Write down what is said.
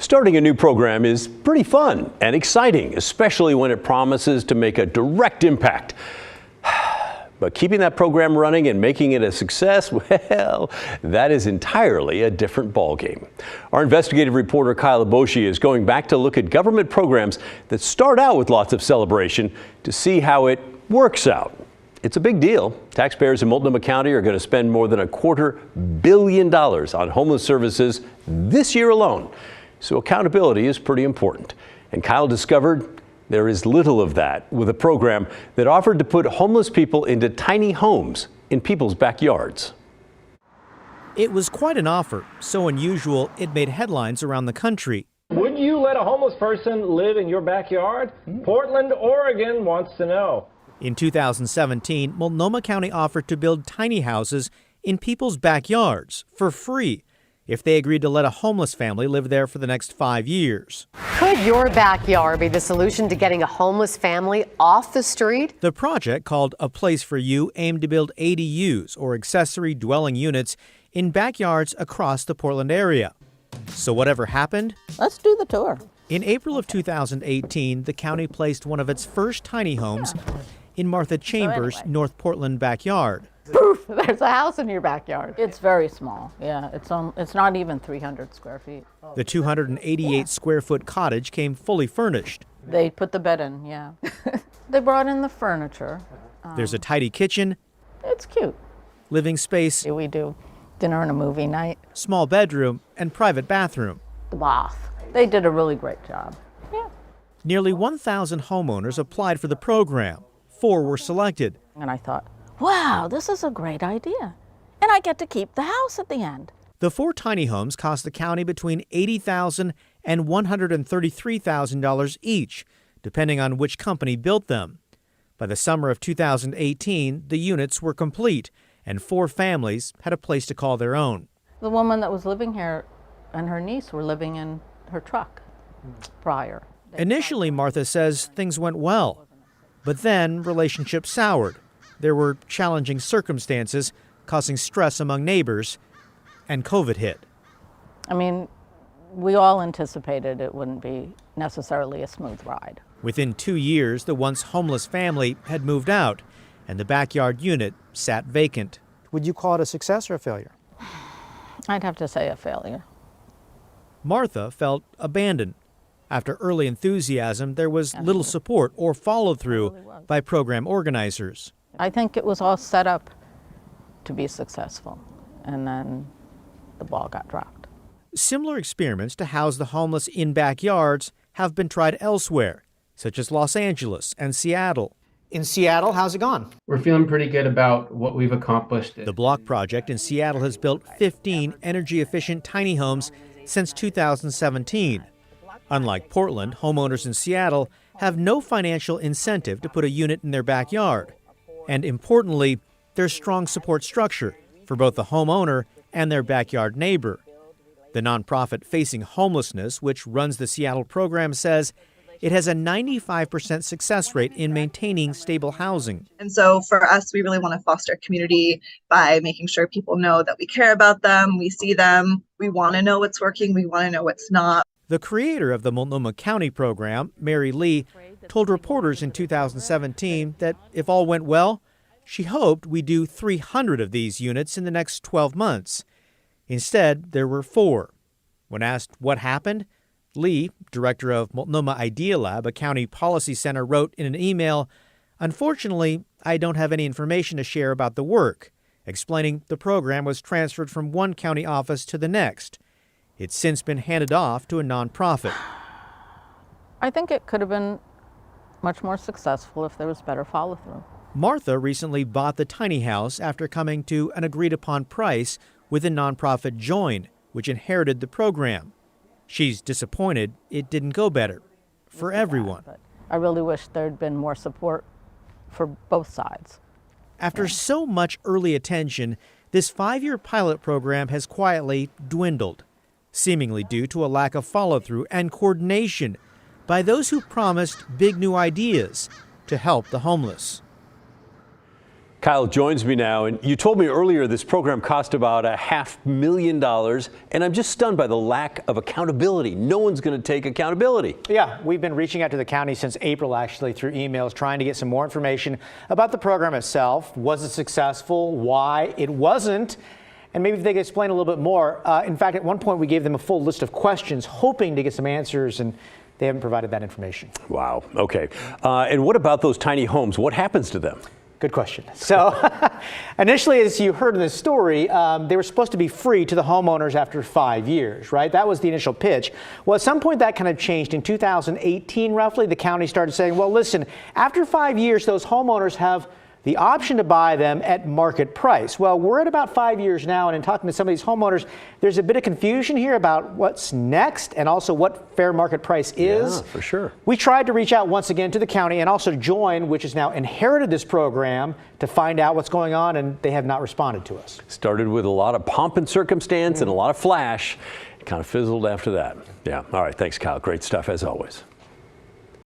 Starting a new program is pretty fun and exciting, especially when it promises to make a direct impact. But keeping that program running and making it a success, well, that is entirely a different ballgame. Our investigative reporter Kyle Boshi is going back to look at government programs that start out with lots of celebration to see how it works out. It's a big deal. Taxpayers in Multnomah County are going to spend more than $250 million on homeless services this year alone. So accountability is pretty important. And Kyle discovered there is little of that with a program that offered to put homeless people into tiny homes in people's backyards. It was quite an offer, so unusual it made headlines around the country. Would you let a homeless person live in your backyard? Portland, Oregon wants to know. In 2017, Multnomah County offered to build tiny houses in people's backyards for free if they agreed to let a homeless family live there for the next 5 years. Could your backyard be the solution to getting a homeless family off the street? The project, called A Place for You, aimed to build ADUs, or accessory dwelling units, in backyards across the Portland area. So whatever happened? Let's do the tour. In April of 2018, the county placed one of its first tiny homes in Martha Chambers' North Portland backyard. Poof, there's a house in your backyard. It's very small. Yeah, it's not even 300 square feet. The 288 square foot cottage came fully furnished. They put the bed in, yeah. They brought in the furniture. There's a tidy kitchen. It's cute. Living space. We do dinner and a movie night. Small bedroom and private bathroom. The bath. They did a really great job. Yeah. Nearly 1,000 homeowners applied for the program. 4 were selected. And I thought, wow, this is a great idea. And I get to keep the house at the end. The 4 tiny homes cost the county between $80,000 and $133,000 each, depending on which company built them. By the summer of 2018, the units were complete, and 4 families had a place to call their own. The woman that was living here and her niece were living in her truck prior. Initially, Martha says things went well, but then relationships soured. There were challenging circumstances causing stress among neighbors, and COVID hit. I mean, we all anticipated it wouldn't be necessarily a smooth ride. Within 2 years, the once homeless family had moved out, and the backyard unit sat vacant. Would you call it a success or a failure? I'd have to say a failure. Martha felt abandoned. After early enthusiasm, there was little support or follow-through by program organizers. I think it was all set up to be successful, and then the ball got dropped. Similar experiments to house the homeless in backyards have been tried elsewhere, such as Los Angeles and Seattle. In Seattle, how's it gone? We're feeling pretty good about what we've accomplished. The Block Project in Seattle has built 15 energy-efficient tiny homes since 2017. Unlike Portland, homeowners in Seattle have no financial incentive to put a unit in their backyard. And importantly, there's strong support structure for both the homeowner and their backyard neighbor. The nonprofit Facing Homelessness, which runs the Seattle program, says it has a 95% success rate in maintaining stable housing. And so for us, we really want to foster community by making sure people know that we care about them, we see them, we want to know what's working, we want to know what's not. The creator of the Multnomah County program, Mary Lee, told reporters in 2017 that if all went well, she hoped we'd do 300 of these units in the next 12 months. Instead, there were 4. When asked what happened, Lee, director of Multnomah Idea Lab, a county policy center, wrote in an email, "Unfortunately, I don't have any information to share about the work," explaining the program was transferred from one county office to the next. It's since been handed off to a nonprofit. I think it could have been much more successful if there was better follow-through. Martha recently bought the tiny house after coming to an agreed-upon price with the nonprofit Join, which inherited the program. She's disappointed it didn't go better for everyone. But I really wish there'd been more support for both sides. After so much early attention, this 5-year pilot program has quietly dwindled, seemingly due to a lack of follow-through and coordination by those who promised big new ideas to help the homeless. Kyle joins me now, and you told me earlier this program cost about $500,000, and I'm just stunned by the lack of accountability. No one's going to take accountability. Yeah, we've been reaching out to the county since April, actually, through emails, trying to get some more information about the program itself. Was it successful? Why it wasn't? And maybe if they could explain a little bit more. In fact, at one point, we gave them a full list of questions, hoping to get some answers, and they haven't provided that information. Wow. Okay. And what about those tiny homes? What happens to them? Good question. So initially, as you heard in the story, they were supposed to be free to the homeowners after 5 years, right? That was the initial pitch. Well, at some point that kind of changed. In 2018, roughly, the county started saying, well, listen, after 5 years, those homeowners have the option to buy them at market price. Well, we're at about 5 years now, and in talking to some of these homeowners, there's a bit of confusion here about what's next and also what fair market price is. Yeah, for sure. We tried to reach out once again to the county and also Join, which has now inherited this program, to find out what's going on, and they have not responded to us. Started with a lot of pomp and circumstance and a lot of flash. It kind of fizzled after that. Yeah. All right. Thanks, Kyle. Great stuff as always.